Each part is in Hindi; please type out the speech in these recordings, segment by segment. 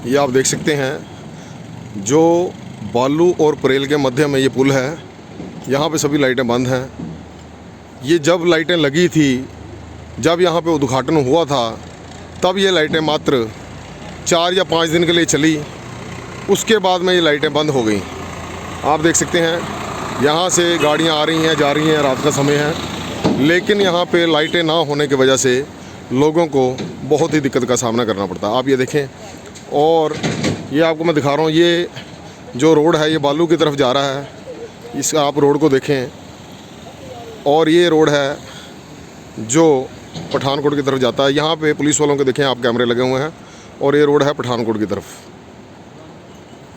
ये आप देख सकते हैं, जो बालू और परेल के मध्य में ये पुल है, यहाँ पे सभी लाइटें बंद हैं। ये जब लाइटें लगी थी, जब यहाँ पे उद्घाटन हुआ था, तब ये लाइटें मात्र 4 या 5 दिन के लिए चली। उसके बाद में ये लाइटें बंद हो गई। आप देख सकते हैं, यहाँ से गाड़ियाँ आ रही हैं, जा रही हैं, रात का समय है, लेकिन यहाँ पे लाइटें ना होने की वजह से लोगों को बहुत ही दिक्कत का सामना करना पड़ता है। आप ये देखें, और ये आपको मैं दिखा रहा हूँ, ये जो रोड है ये बालू की तरफ जा रहा है। इस आप रोड को देखें, और ये रोड है जो पठानकोट की तरफ जाता है। यहाँ पे पुलिस वालों के देखें आप कैमरे लगे हुए हैं, और ये रोड है पठानकोट की तरफ।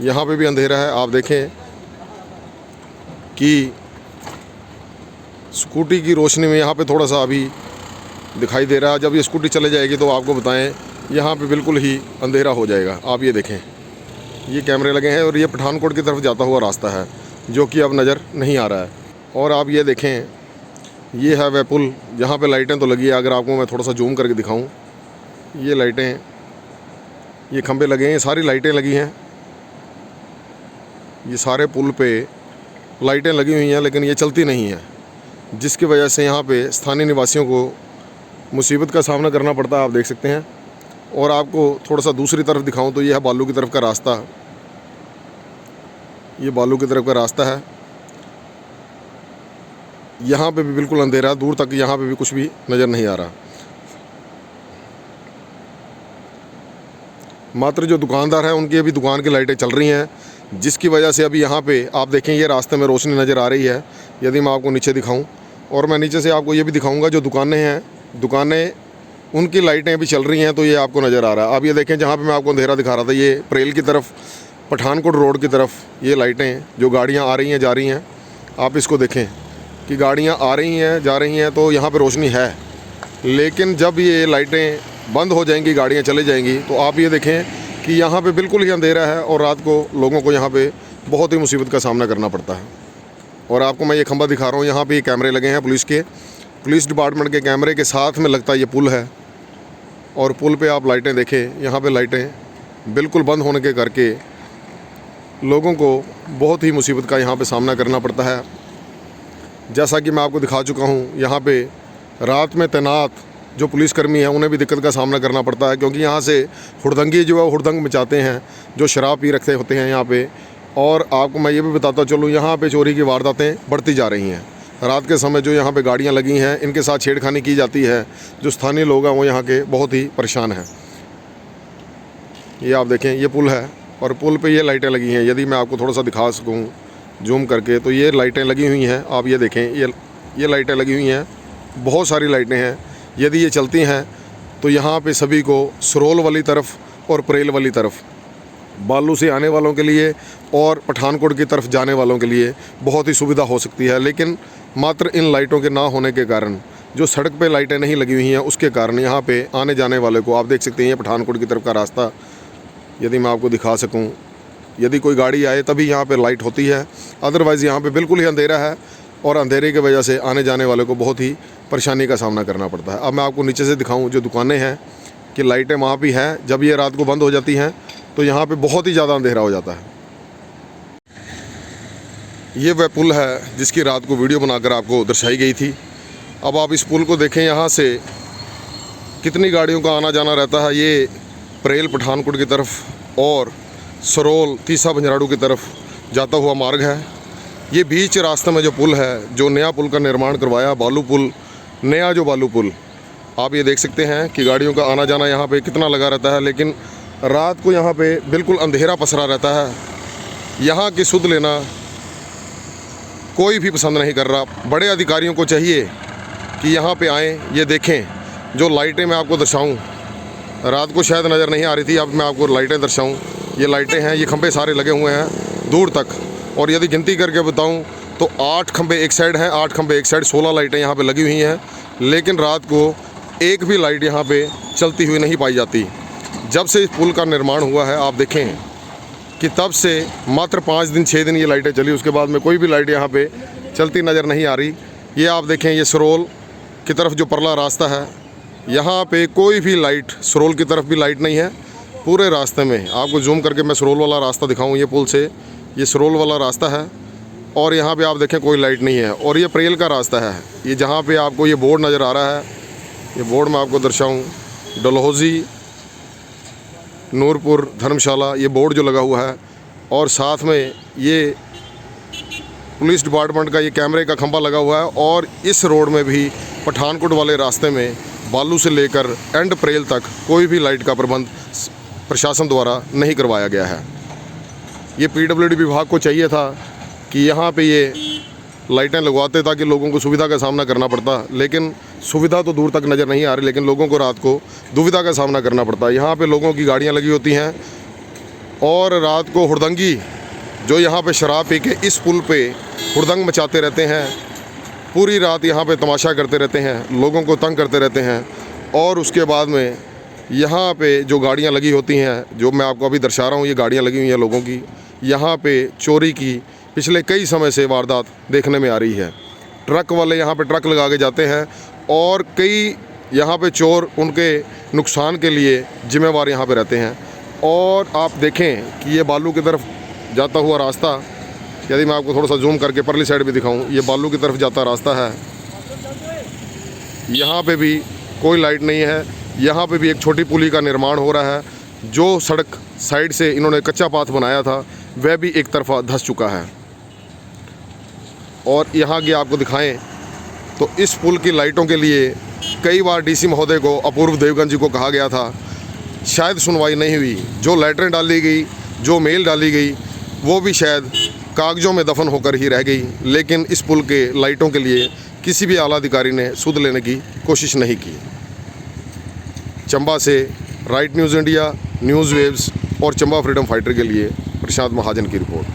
यहाँ पे भी अंधेरा है। आप देखें कि स्कूटी की रोशनी में यहाँ पे थोड़ा सा अभी दिखाई दे रहा है। जब ये स्कूटी चले जाएगी तो आपको बताएं, यहाँ पे बिल्कुल ही अंधेरा हो जाएगा। आप ये देखें, ये कैमरे लगे हैं, और ये पठानकोट की तरफ जाता हुआ रास्ता है जो कि अब नज़र नहीं आ रहा है। और आप ये देखें, ये है वह पुल जहाँ पे लाइटें तो लगी है। अगर आपको मैं थोड़ा सा जूम करके दिखाऊं, ये लाइटें, ये खंबे लगे हैं, ये सारी लाइटें लगी हैं। ये सारे पुल पे लाइटें लगी हुई हैं, लेकिन ये चलती नहीं हैं, जिसकी वजह से यहाँ पे स्थानीय निवासियों को मुसीबत का सामना करना पड़ता है। आप देख सकते हैं। और आपको थोड़ा सा दूसरी तरफ दिखाऊं तो ये है बालू की तरफ का रास्ता। ये बालू की तरफ का रास्ता है। यहाँ पे भी बिल्कुल अंधेरा, दूर तक यहाँ पे भी कुछ भी नज़र नहीं आ रहा। मात्र जो दुकानदार हैं उनकी अभी दुकान की लाइटें चल रही हैं, जिसकी वजह से अभी यहाँ पे आप देखें, ये रास्ते में रोशनी नज़र आ रही है। यदि मैं आपको नीचे दिखाऊं, और मैं नीचे से आपको ये भी दिखाऊंगा, जो दुकानें हैं, दुकानें उनकी लाइटें अभी चल रही हैं, तो ये आपको नज़र आ रहा है। अब ये देखें, जहाँ पे मैं आपको अंधेरा दिखा रहा था, ये परेल की तरफ, पठानकोट रोड की तरफ, ये लाइटें, जो गाड़ियाँ आ रही हैं, जा रही हैं, आप इसको देखें कि गाड़ियाँ आ रही हैं, जा रही हैं, तो यहाँ पर रोशनी है। लेकिन जब ये लाइटें बंद हो जाएंगी, गाड़ियाँ चले जाएंगी, तो आप ये देखें कि यहाँ पे बिल्कुल ही अंधेरा है, और रात को लोगों को यहाँ पे बहुत ही मुसीबत का सामना करना पड़ता है। और आपको मैं ये खंबा दिखा रहा हूँ, यहाँ पे कैमरे लगे हैं पुलिस के, पुलिस डिपार्टमेंट के कैमरे के साथ में लगता है ये पुल है। और पुल पे आप लाइटें देखें, यहाँ पे लाइटें बिल्कुल बंद होने के करके लोगों को बहुत ही मुसीबत का यहाँ पे सामना करना पड़ता है। जैसा कि मैं आपको दिखा चुका हूँ, यहाँ पे रात में तैनात जो पुलिसकर्मी हैं उन्हें भी दिक्कत का सामना करना पड़ता है, क्योंकि यहाँ से हुड़दंगी जो है हुड़दंग मचाते हैं, जो शराब पी रखे होते हैं यहाँ पे। और आपको मैं ये भी बताता चलूँ, यहाँ पे चोरी की वारदातें बढ़ती जा रही हैं। रात के समय जो यहाँ पे गाड़ियाँ लगी हैं, इनके साथ छेड़खानी की जाती है। जो स्थानीय लोग हैं वो यहाँ के बहुत ही परेशान हैं। ये आप देखें, ये पुल है, और पुल पे ये लाइटें लगी हैं। यदि मैं आपको थोड़ा सा दिखा सकूँ जूम करके, तो ये लाइटें लगी हुई हैं। आप ये देखें, ये लाइटें लगी हुई हैं, बहुत सारी लाइटें हैं। यदि ये चलती हैं तो यहाँ पे सभी को सरोल वाली तरफ और परेल वाली तरफ, बालू से आने वालों के लिए और पठानकोट की तरफ जाने वालों के लिए बहुत ही सुविधा हो सकती है। लेकिन मात्र इन लाइटों के ना होने के कारण, जो सड़क पे लाइटें नहीं लगी हुई हैं, उसके कारण यहाँ पे आने जाने वाले को, आप देख सकते हैं, ये पठानकोट की तरफ का रास्ता, यदि मैं आपको दिखा सकूँ, यदि कोई गाड़ी आए तभी यहाँ पे लाइट होती है, अदरवाइज़ यहाँ पे बिल्कुल ही अंधेरा है, और अंधेरे की वजह से आने जाने वाले को बहुत ही परेशानी का सामना करना पड़ता है। अब मैं आपको नीचे से दिखाऊं, जो दुकानें हैं, कि लाइटें वहाँ भी हैं। जब ये रात को बंद हो जाती हैं तो यहाँ पे बहुत ही ज़्यादा अंधेरा हो जाता है। ये वह पुल है जिसकी रात को वीडियो बनाकर आपको दर्शाई गई थी। अब आप इस पुल को देखें, यहाँ से कितनी गाड़ियों का आना जाना रहता है। ये परेल पठानकोट की तरफ और सरोल तीसा बंजराड़ू की तरफ जाता हुआ मार्ग है। ये बीच रास्ते में जो पुल है, जो नया पुल का निर्माण करवाया, बालू पुल, नया जो बालू पुल, आप ये देख सकते हैं कि गाड़ियों का आना जाना यहाँ पे कितना लगा रहता है। लेकिन रात को यहाँ पे बिल्कुल अंधेरा पसरा रहता है। यहाँ की सुध लेना कोई भी पसंद नहीं कर रहा। बड़े अधिकारियों को चाहिए कि यहाँ पे आएँ, ये देखें। जो लाइटें मैं आपको दर्शाऊँ, रात को शायद नज़र नहीं आ रही थी, अब मैं आपको लाइटें दर्शाऊँ। ये लाइटें हैं, ये खंभे सारे लगे हुए हैं दूर तक, और यदि गिनती करके बताऊं तो 8 खंभे एक साइड हैं, 8 खंभे एक साइड, 16 लाइटें यहाँ पे लगी हुई हैं। लेकिन रात को एक भी लाइट यहाँ पे चलती हुई नहीं पाई जाती। जब से इस पुल का निर्माण हुआ है, आप देखें कि तब से मात्र 5 दिन 6 दिन ये लाइटें चली, उसके बाद में कोई भी लाइट यहाँ पे चलती नज़र नहीं आ रही। ये आप देखें, ये सरोल की तरफ जो परला रास्ता है, यहाँ पे कोई भी लाइट, सरोल की तरफ भी लाइट नहीं है, पूरे रास्ते में आपको जूम करके मैं सरोल वाला रास्ता दिखाऊं, ये पुल से ये सरोल वाला रास्ता है और यहाँ पे आप देखें कोई लाइट नहीं है। और ये प्रेल का रास्ता है, ये जहाँ पे आपको ये बोर्ड नज़र आ रहा है, ये बोर्ड मैं आपको दर्शाऊं, डलहौजी नूरपुर धर्मशाला, ये बोर्ड जो लगा हुआ है और साथ में ये पुलिस डिपार्टमेंट का ये कैमरे का खंभा लगा हुआ है। और इस रोड में भी पठानकोट वाले रास्ते में बालू से लेकर एंड प्रेल तक कोई भी लाइट का प्रबंध प्रशासन द्वारा नहीं करवाया गया है। ये पीडब्ल्यूडी विभाग को चाहिए था कि यहाँ पे ये लाइटें लगवाते ताकि लोगों को सुविधा का सामना करना पड़ता, लेकिन सुविधा तो दूर तक नज़र नहीं आ रही, लेकिन लोगों को रात को दुविधा का सामना करना पड़ता है। यहाँ पे लोगों की गाड़ियाँ लगी होती हैं और रात को हुड़दंगी जो यहाँ पे शराब पी के इस पुल पे हुड़दंग मचाते रहते हैं, पूरी रात यहाँ पे तमाशा करते रहते हैं, लोगों को तंग करते रहते हैं। और उसके बाद में यहाँ पे जो गाड़ियाँ लगी होती हैं, जो मैं आपको अभी दर्शा रहा हूँ, ये गाड़ियाँ लगी हुई हैं लोगों की, यहाँ पे चोरी की पिछले कई समय से वारदात देखने में आ रही है। ट्रक वाले यहाँ पे ट्रक लगा के जाते हैं और कई यहाँ पे चोर उनके नुकसान के लिए जिम्मेवार यहाँ पे रहते हैं। और आप देखें कि ये बालू की तरफ जाता हुआ रास्ता, यदि मैं आपको थोड़ा सा जूम करके परली साइड भी दिखाऊं, ये बालू की तरफ जाता रास्ता है, यहाँ पे भी कोई लाइट नहीं है। यहाँ पे भी एक छोटी पुली का निर्माण हो रहा है, जो सड़क साइड से इन्होंने कच्चा पाथ बनाया था वह भी एक तरफा धंस चुका है। और यहाँ के आपको दिखाएं तो इस पुल की लाइटों के लिए कई बार डीसी महोदय को, अपूर्व देवगन जी को कहा गया था, शायद सुनवाई नहीं हुई। जो लेटरें डाली गई, जो मेल डाली गई, वो भी शायद कागज़ों में दफन होकर ही रह गई, लेकिन इस पुल के लाइटों के लिए किसी भी आला अधिकारी ने सुध लेने की कोशिश नहीं की। चंबा से right news India, news waves और चंबा फ्रीडम फाइटर के लिए प्रशांत महाजन की रिपोर्ट।